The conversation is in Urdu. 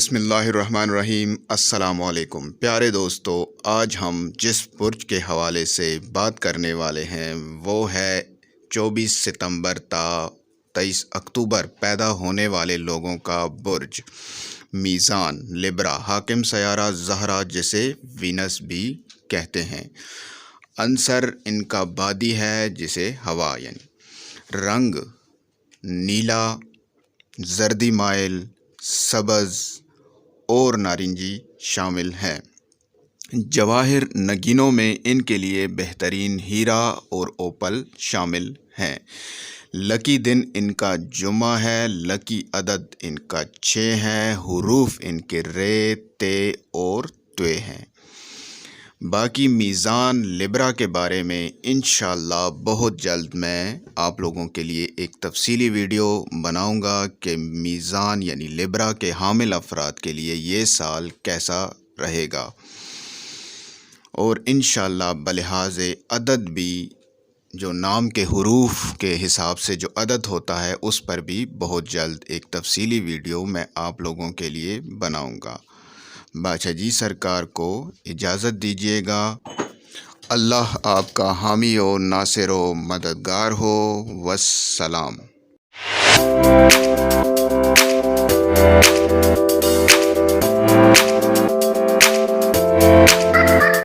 بسم اللہ الرحمن الرحیم۔ السلام علیکم پیارے دوستو، آج ہم جس برج کے حوالے سے بات کرنے والے ہیں وہ ہے 24 ستمبر تا 23 اکتوبر پیدا ہونے والے لوگوں کا برج میزان لبرا، حاکم سیارہ زہرہ جسے وینس بھی کہتے ہیں۔ عنصر ان کا بادی ہے جسے ہوا رنگ نیلا، زردی مائل، سبز اور نارنجی شامل ہیں۔ جواہر نگینوں میں ان کے لیے بہترین ہیرا اور اوپل شامل ہیں۔ لکی دن ان کا جمعہ ہے، لکی عدد ان کا 6 ہے، حروف ان کے رے، تے اور توے ہیں۔ باقی میزان لبرا کے بارے میں انشاءاللہ بہت جلد میں آپ لوگوں کے لیے ایک تفصیلی ویڈیو بناؤں گا کہ میزان لبرا کے حامل افراد کے لیے یہ سال کیسا رہے گا، اور انشاءاللہ بلحاظ عدد بھی جو نام کے حروف کے حساب سے جو عدد ہوتا ہے اس پر بھی بہت جلد ایک تفصیلی ویڈیو میں آپ لوگوں کے لیے بناؤں گا۔ بادشاہ جی سرکار کو اجازت دیجیے گا۔ اللہ آپ کا حامی و ناصر و مددگار ہو۔ والسلام۔